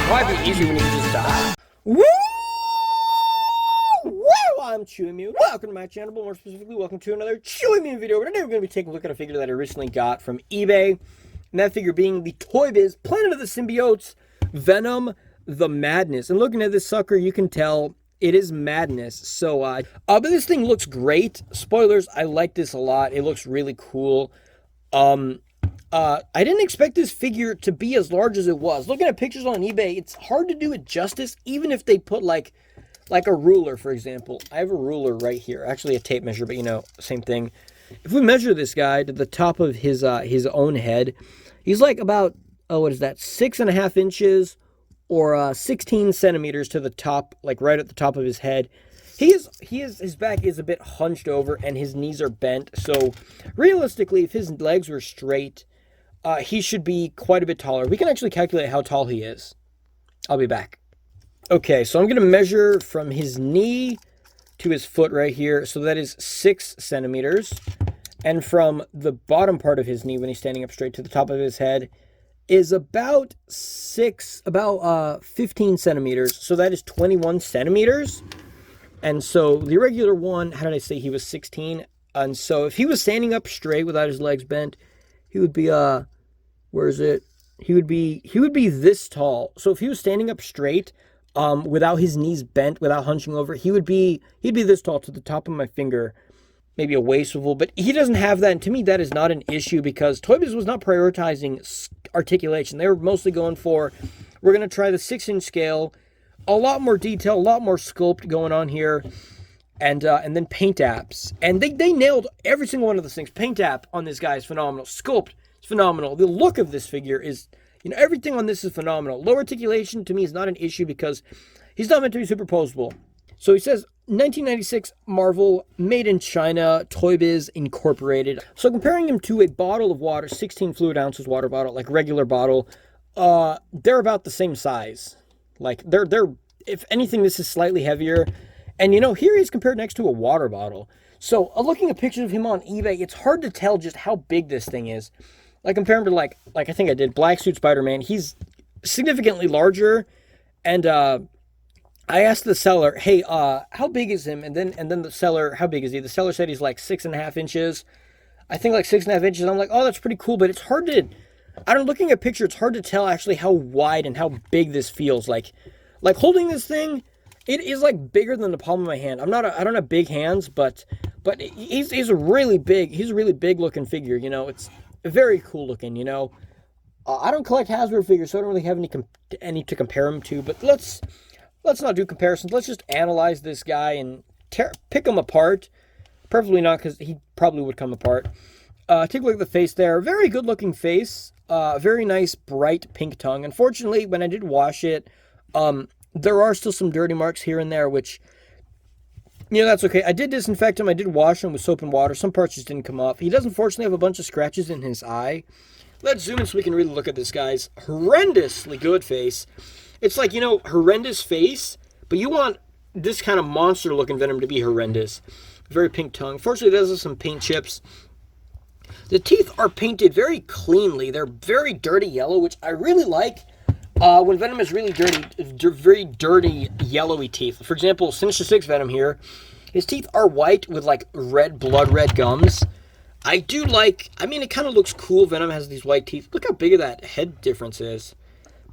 Why be easy when you can just die? Woo! Well, I'm Chewy Mew. Welcome to my channel, but more specifically, welcome to another Chewy Mew video. Today we're going to be taking a look at a figure that I recently got from eBay. And that figure being the ToyBiz Planet of the Symbiotes Venom the Madness. And looking at this sucker, you can tell it is madness. So, but this thing looks great. Spoilers, I like this a lot. It looks really cool. I didn't expect this figure to be as large as it was. Looking at pictures on eBay, it's hard to do it justice, even if they put like a ruler, for example. I have a ruler right here. Actually, a tape measure, but you know, same thing. If we measure this guy to the top of his own head, he's like about, what is that, 6.5 inches or 16 centimeters to the top, like right at the top of his head. His back is a bit hunched over and his knees are bent. So realistically, if his legs were straight, he should be quite a bit taller. We can actually calculate how tall he is. I'll be back. Okay, so I'm going to measure from his knee to his foot right here. So that is 6 centimeters. And from the bottom part of his knee, when he's standing up straight, to the top of his head, is about 15 centimeters. So that is 21 centimeters. And so the regular one, how did I say he was 16? And so if he was standing up straight without his legs bent, he would be, where is it? He would be this tall. So if he was standing up straight, without his knees bent, without hunching over, he'd be this tall to the top of my finger, maybe a waist swivel. But he doesn't have that. And to me, that is not an issue because ToyBiz was not prioritizing articulation. They were mostly going for, we're going to try the 6-inch scale, a lot more detail, a lot more sculpt going on here. And then paint apps. And they nailed every single one of those things. Paint app on this guy is phenomenal. Sculpt is phenomenal. The look of this figure is, you know, everything on this is phenomenal. Low articulation to me is not an issue because he's not meant to be superposable. So he says 1996 Marvel, made in China, ToyBiz Incorporated. So comparing him to a bottle of water, 16 fluid ounces water bottle, like regular bottle, they're about the same size. Like they're if anything, this is slightly heavier. And, you know, here he is compared next to a water bottle. So, looking at pictures of him on eBay, it's hard to tell just how big this thing is. Like, compare him to, like I think I did, Black Suit Spider-Man. He's significantly larger. And I asked the seller, hey, how big is him? And then the seller, how big is he? The seller said he's like 6.5 inches. I think like 6.5 inches. I'm like, oh, that's pretty cool. But it's hard to, looking at pictures, it's hard to tell actually how wide and how big this feels. Like holding this thing, it is like bigger than the palm of my hand. I don't have big hands, but he's a really big looking figure. You know, it's very cool looking. You know, I don't collect Hasbro figures, so I don't really have any to compare him to. But let's not do comparisons. Let's just analyze this guy and pick him apart. Preferably not, because he probably would come apart. Take a look at the face there. Very good looking face. Very nice bright pink tongue. Unfortunately, when I did wash it, there are still some dirty marks here and there, which, you know, that's okay. I did disinfect him. I did wash him with soap and water. Some parts just didn't come off. He does, unfortunately, have a bunch of scratches in his eye. Let's zoom in so we can really look at this guy's horrendously good face. It's like, you know, horrendous face, but you want this kind of monster-looking Venom to be horrendous. Very pink tongue. Fortunately, it does have some paint chips. The teeth are painted very cleanly. They're very dirty yellow, which I really like. When Venom is really dirty, very dirty, yellowy teeth. For example, Sinister 6 Venom here, his teeth are white with, like, blood red gums. I do like, it kind of looks cool. Venom has these white teeth. Look how big of that head difference is.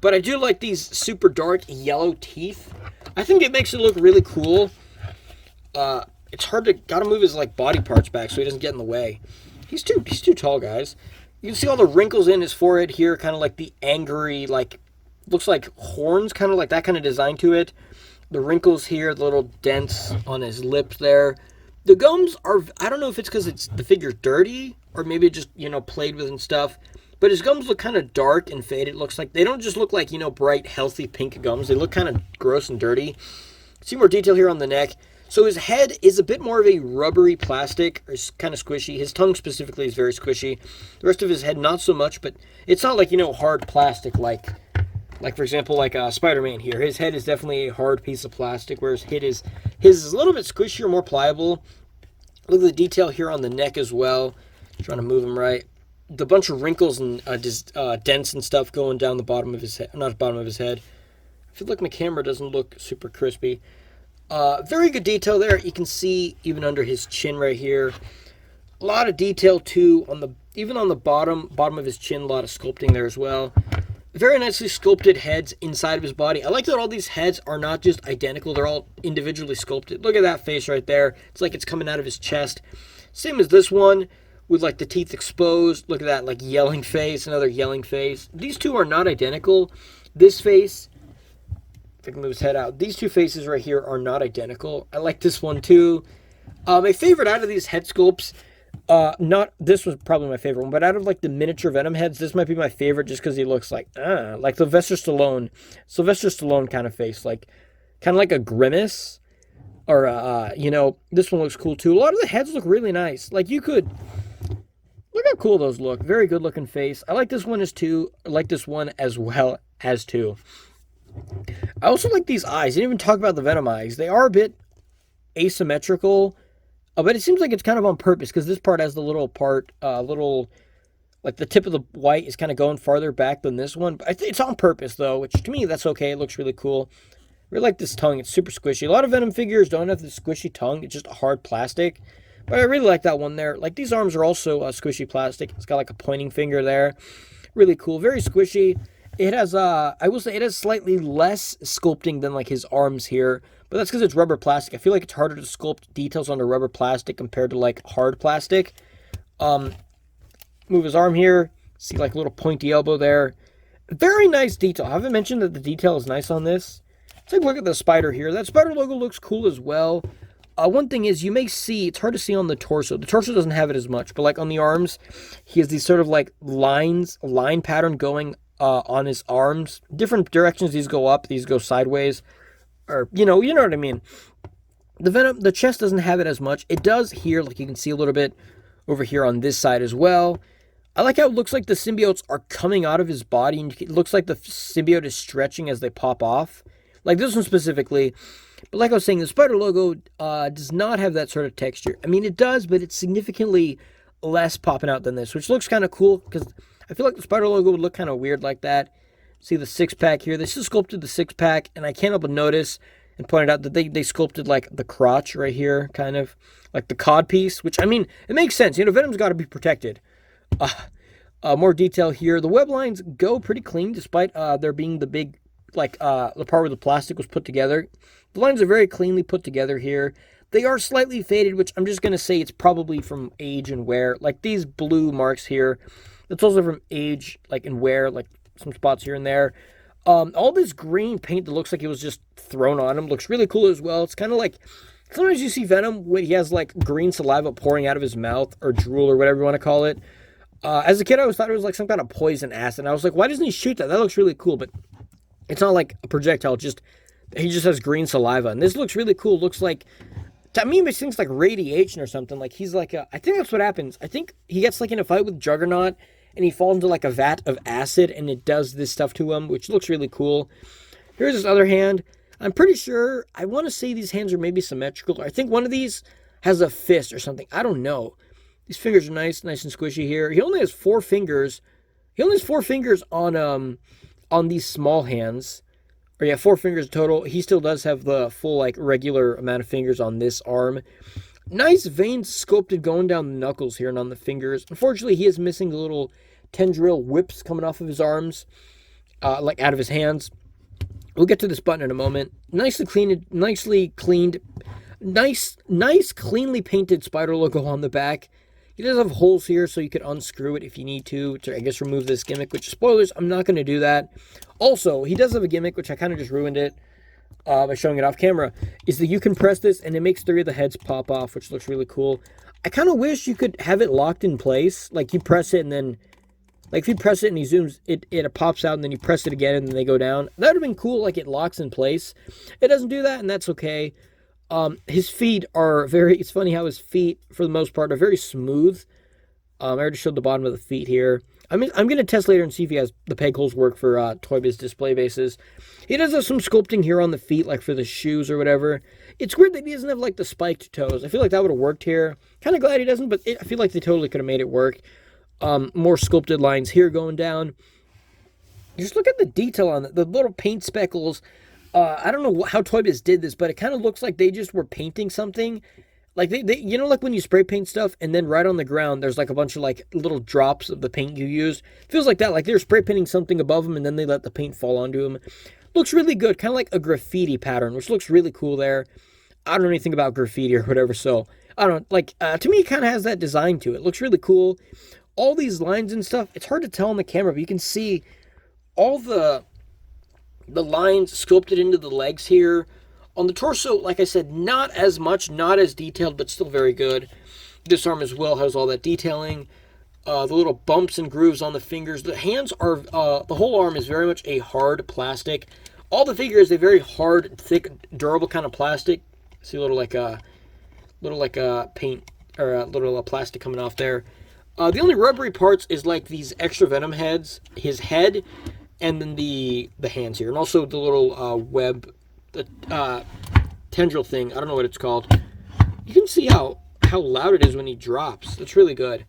But I do like these super dark yellow teeth. I think it makes it look really cool. It's hard to, gotta move his, like, body parts back so he doesn't get in the way. He's too tall, guys. You can see all the wrinkles in his forehead here, kind of like the angry, like, looks like horns, kind of like that kind of design to it. The wrinkles here, the little dents on his lips there. The gums are, I don't know if it's because the figure's dirty, or maybe just, you know, played with and stuff. But his gums look kind of dark and faded. It looks like, they don't just look like, you know, bright, healthy pink gums. They look kind of gross and dirty. See more detail here on the neck. So his head is a bit more of a rubbery plastic, or it's kind of squishy. His tongue specifically is very squishy. The rest of his head, not so much, but it's not like, you know, hard plastic like for example, like Spider-Man here. His head is definitely a hard piece of plastic, whereas his is a little bit squishier, more pliable. Look at the detail here on the neck as well. Trying to move him right. The bunch of wrinkles and dents and stuff going down the bottom of his head, not the bottom of his head, feel like my camera doesn't look super crispy. Very good detail there. You can see even under his chin right here. A lot of detail too on the even on the bottom of his chin. A lot of sculpting there as well. Very nicely sculpted heads inside of his body. I like that all these heads are not just identical. They're all individually sculpted. Look at that face right there. It's like it's coming out of his chest. Same as this one with like the teeth exposed. Look at that, like yelling face, another yelling face. These two are not identical. This face, if I can move his head out, these two faces right here are not identical. I like this one too. My favorite out of these head sculpts, not this was probably my favorite one, but out of like the miniature Venom heads, this might be my favorite just because he looks like Sylvester Stallone kind of face, like kind of like a Grimace, or you know, this one looks cool too. A lot of the heads look really nice. Like you could look how cool those look. Very good looking face. I like this one as well as too. I also like these eyes. I didn't even talk about the Venom eyes. They are a bit asymmetrical. But it seems like it's kind of on purpose because this part has the little part, like the tip of the white is kind of going farther back than this one. But it's on purpose though, which to me, that's okay. It looks really cool. Really like this tongue. It's super squishy. A lot of Venom figures don't have the squishy tongue. It's just a hard plastic. But I really like that one there. Like these arms are also squishy plastic. It's got like a pointing finger there. Really cool. Very squishy. It has, I will say it has slightly less sculpting than like his arms here. But that's because it's rubber plastic. I feel like it's harder to sculpt details onto rubber plastic compared to like hard plastic. Move his arm here. See like a little pointy elbow there. Very nice detail. I haven't mentioned that the detail is nice on this. Take a look at the spider here. That spider logo looks cool as well. One thing is you may see, it's hard to see on the torso. The torso doesn't have it as much. But like on the arms, he has these sort of like line pattern going on his arms. Different directions these go up. These go sideways. Or, you know what I mean. The Venom, the chest doesn't have it as much. It does here, like you can see a little bit over here on this side as well. I like how it looks like the symbiotes are coming out of his body, and it looks like the symbiote is stretching as they pop off. Like this one specifically. But like I was saying, the spider logo does not have that sort of texture. I mean, it does, but it's significantly less popping out than this, which looks kind of cool, because I feel like the spider logo would look kind of weird like that. See the six-pack here. They still sculpted the six-pack, and I can't help but notice and pointed out that they sculpted, like, the crotch right here, kind of. Like the cod piece, which, I mean, it makes sense. You know, Venom's got to be protected. More detail here. The web lines go pretty clean, despite there being the big, like, the part where the plastic was put together. The lines are very cleanly put together here. They are slightly faded, which I'm just going to say it's probably from age and wear. Like, these blue marks here, that's also from age, like, and wear, like, some spots here and there. All this green paint that looks like it was just thrown on him looks really cool as well. It's kind of like, sometimes you see Venom when he has like green saliva pouring out of his mouth, or drool, or whatever you want to call it. As a kid, I always thought it was like some kind of poison acid. And I was like, why doesn't he shoot that? That looks really cool. But it's not like a projectile. He just has green saliva. And this looks really cool. It looks like, to me, it thinks like radiation or something. Like he's like I think that's what happens. I think he gets like in a fight with Juggernaut, and he falls into like a vat of acid, and it does this stuff to him, which looks really cool. Here's his other hand. I'm pretty sure, I want to say these hands are maybe symmetrical. I think one of these has a fist or something. I don't know. These fingers are nice and squishy here. He only has 4 fingers. He only has 4 fingers on these small hands. Or yeah, 4 fingers total. He still does have the full like regular amount of fingers on this arm. Nice veins sculpted going down the knuckles here and on the fingers. Unfortunately, he is missing the little tendril whips coming off of his arms, like out of his hands. We'll get to this button in a moment. Nicely cleaned, cleanly painted spider logo on the back. He does have holes here, so you could unscrew it if you need to, I guess, remove this gimmick, which, spoilers, I'm not going to do that. Also, he does have a gimmick, which I kind of just ruined it by showing it off camera, is that you can press this, and it makes 3 of the heads pop off, which looks really cool. I kind of wish you could have it locked in place. Like, you press it, and then, like, if you press it and he zooms, it pops out, and then you press it again, and then they go down. That would have been cool, like, it locks in place. It doesn't do that, and that's okay. His feet are it's funny how his feet, for the most part, are very smooth. I already showed the bottom of the feet here. I'm going to test later and see if he has the peg holes work for ToyBiz display bases. He does have some sculpting here on the feet, like for the shoes or whatever. It's weird that he doesn't have like the spiked toes. I feel like that would have worked here. Kind of glad he doesn't, but I feel like they totally could have made it work. More sculpted lines here going down. Just look at the detail on it. The little paint speckles I don't know how ToyBiz did this, but it kind of looks like they just were painting something. Like they, you know, like when you spray paint stuff and then right on the ground, there's like a bunch of like little drops of the paint you used. Feels like that, like they're spray painting something above them and then they let the paint fall onto them. Looks really good, kind of like a graffiti pattern, which looks really cool there. I don't know anything about graffiti or whatever, so I don't, like, to me, it kind of has that design to it. It looks really cool. All these lines and stuff, it's hard to tell on the camera, but you can see all the lines sculpted into the legs here. On the torso, like I said, not as much, not as detailed, but still very good. This arm as well has all that detailing. The little bumps and grooves on the fingers. The hands are, the whole arm is very much a hard plastic. All the figure is a very hard, thick, durable kind of plastic. See a little like paint, or a little plastic coming off there. The only rubbery parts is like these extra Venom heads, his head, and then the hands here. And also the little web, the tendril thing. I don't know what it's called. You can see how loud it is when he drops. It's really good.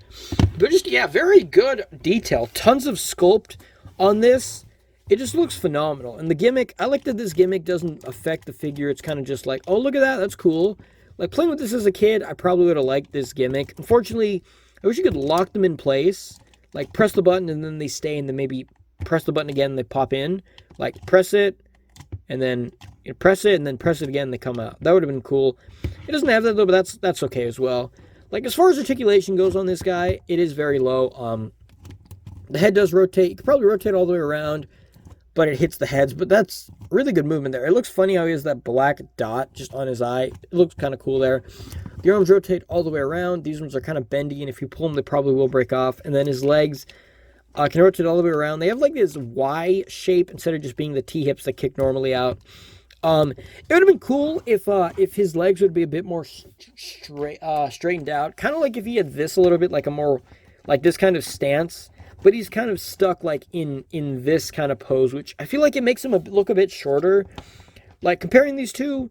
But just, yeah, very good detail. Tons of sculpt on this. It just looks phenomenal. And the gimmick, I like that this gimmick doesn't affect the figure. It's kind of just like, oh, look at that. That's cool. Like, playing with this as a kid, I probably would have liked this gimmick. Unfortunately, I wish you could lock them in place. Like, press the button and then they stay, and then maybe press the button again and they pop in. Like, press it, and then you press it, and then press it again and they come out. That would have been cool. It doesn't have that, though, but that's okay as well. Like, as far as articulation goes on this guy, it is very low. The head does rotate. You could probably rotate all the way around, but it hits the heads. But that's really good movement there. It looks funny how he has that black dot just on his eye. It looks kind of cool there. The arms rotate all the way around. These ones are kind of bendy, and if you pull them, they probably will break off. And then his legs can rotate all the way around. They have like this Y shape instead of just being the T-hips that kick normally out. It would have been cool if his legs would be a bit more straightened out. Kind of like if he had this a little bit, like a more, like this kind of stance. But he's kind of stuck like in this kind of pose, which I feel like it makes him look a bit shorter. Like comparing these two,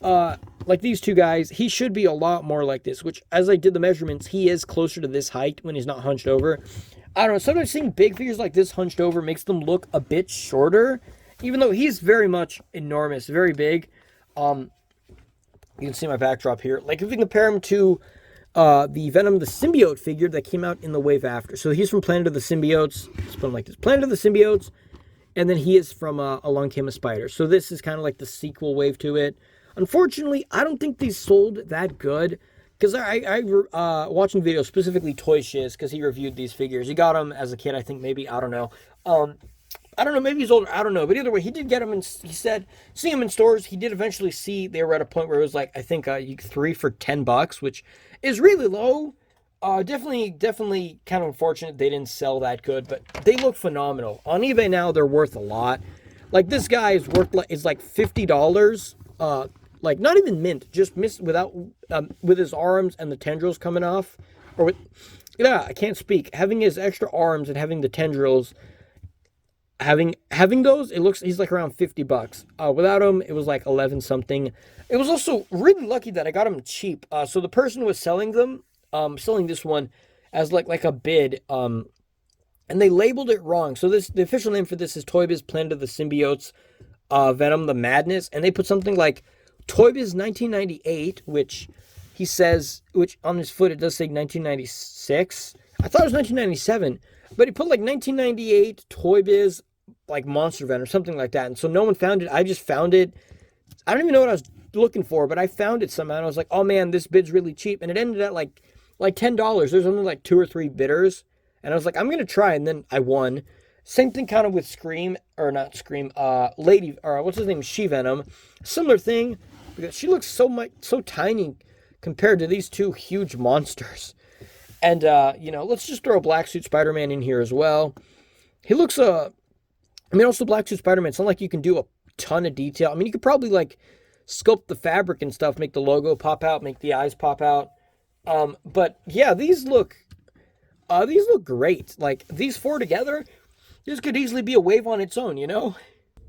like these two guys, he should be a lot more like this, which as I did the measurements, he is closer to this height when he's not hunched over. I don't know, sometimes seeing big figures like this hunched over makes them look a bit shorter, even though he's very much enormous, very big. You can see my backdrop here. Like if you compare him to the Venom, the symbiote figure that came out in the wave after. So he's from Planet of the Symbiotes. Let's put him like this. Planet of the Symbiotes. And then he is from Along Came a Spider. So this is kind of like the sequel wave to it. Unfortunately, I don't think these sold that good. Because I watching videos, specifically Toy Shiz, because he reviewed these figures. He got them as a kid, I think, maybe. I don't know. I don't know, maybe he's older, I don't know. But either way, he did get them, and he said, seeing them in stores, he did eventually see they were at a point where it was like, I think, 3 for $10, which is really low. Definitely kind of unfortunate they didn't sell that good, but they look phenomenal. On eBay now, they're worth a lot. Like, this guy is worth, is like $50. Like, not even mint, just without, with his arms and the tendrils coming off. Or with, yeah, I can't speak. Having his extra arms and having the tendrils, having those, it looks, he's like around $50. Without him, it was like 11 something. It was also really lucky that I got them cheap. So the person was selling them, selling this one as like a bid, and they labeled it wrong. So the official name for this is ToyBiz Planet of the Symbiotes, Venom the Madness, and they put something like ToyBiz 1998, which he says, which on his foot it does say 1996. I thought it was 1997, but he put like 1998 ToyBiz like Monster Venom or something like that. And so no one found it. I just found it. I don't even know what I was looking for, but I found it somehow. And I was like, oh man, this bid's really cheap. And it ended at like $10. There's only like 2 or 3 bidders. And I was like, I'm going to try. And then I won. Same thing kind of with Scream, or not Scream, Lady, or what's his name? She-Venom. Similar thing, because she looks so tiny compared to these two huge monsters. And, you know, let's just throw a Black Suit Spider-Man in here as well. He looks, I mean, also Black Suit Spider-Man, it's not like you can do a ton of detail. I mean, you could probably, like, sculpt the fabric and stuff, make the logo pop out, make the eyes pop out. But, yeah, these look great. Like, these 4 together, this could easily be a wave on its own, you know?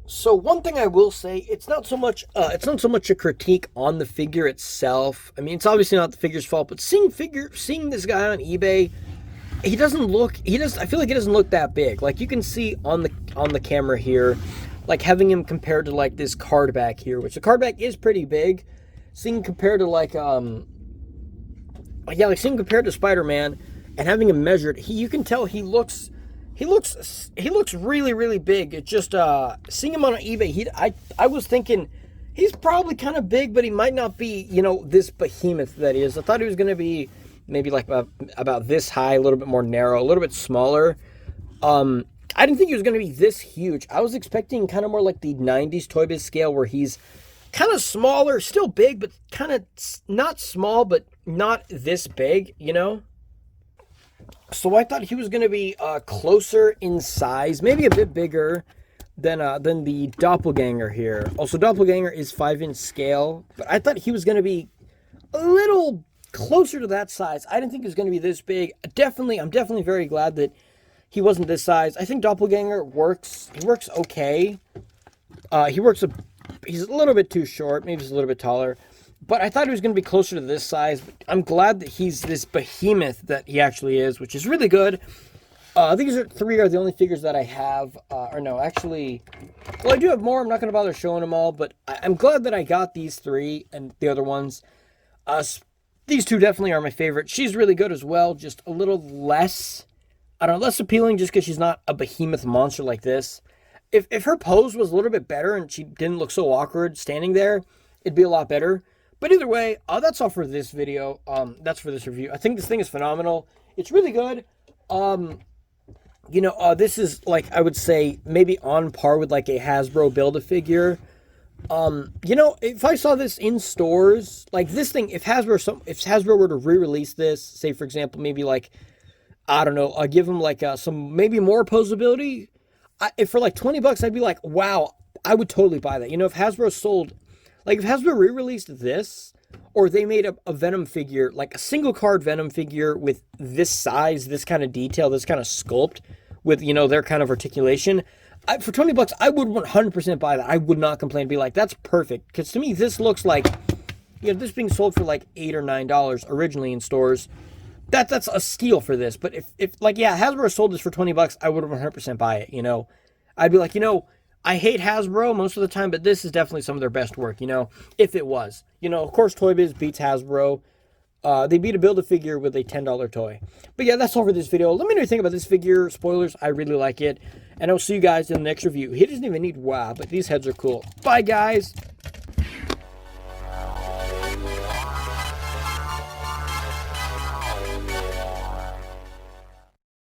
So one thing I will say, it's not so much a critique on the figure itself. I mean, it's obviously not the figure's fault, but seeing this guy on eBay, I feel like he doesn't look that big. Like you can see on the camera here, like having him compared to like this card back here, which the card back is pretty big. Seeing compared to like yeah, like seeing compared to Spider-Man and having him measured, you can tell he looks really, really big. It's just seeing him on eBay, I was thinking he's probably kind of big, but he might not be, you know, this behemoth that he is. I thought he was going to be maybe like about this high, a little bit more narrow, a little bit smaller. I didn't think he was going to be this huge. I was expecting kind of more like the 90s ToyBiz scale where he's kind of smaller, still big, but kind of not small, but not this big, you know? So I thought he was going to be closer in size, maybe a bit bigger than the doppelganger here. Also, doppelganger is 5-inch scale, but I thought he was going to be a little closer to that size. I didn't think he was going to be this big. I'm definitely very glad that he wasn't this size. I think doppelganger works. He works okay. He's a little bit too short. Maybe he's a little bit taller. But I thought he was going to be closer to this size. I'm glad that he's this behemoth that he actually is, which is really good. These three are the only figures that I have. Or no, actually, well, I do have more. I'm not going to bother showing them all. But I'm glad that I got these three and the other ones. These two definitely are my favorite. She's really good as well. Just a little less, I don't know, less appealing just because she's not a behemoth monster like this. If her pose was a little bit better and she didn't look so awkward standing there, it'd be a lot better. But either way, that's all for this video. That's for this review. I think this thing is phenomenal. It's really good. You know, this is like, I would say maybe on par with like a Hasbro Build-A-Figure. You know, if I saw this in stores, like this thing, if Hasbro were to re-release this, say for example, maybe like, I don't know, give them like some maybe more posability. If for like $20, I'd be like, wow, I would totally buy that. You know, if Hasbro sold, like if Hasbro re-released this, or they made a Venom figure, like a single card Venom figure with this size, this kind of detail, this kind of sculpt, with, you know, their kind of articulation, for $20, I would 100% buy that. I would not complain. Be like, that's perfect. Because to me, this looks like, you know, this being sold for like $8 or $9 originally in stores. That's a steal for this. But if like, yeah, Hasbro sold this for $20, I would 100% buy it, you know. I'd be like, you know, I hate Hasbro most of the time, but this is definitely some of their best work, you know, if it was. You know, of course, ToyBiz beats Hasbro. They beat a Build-A-Figure with a $10 toy. But yeah, that's all for this video. Let me know what you think about this figure. Spoilers, I really like it. And I'll see you guys in the next review. He doesn't even need wow, but these heads are cool. Bye, guys.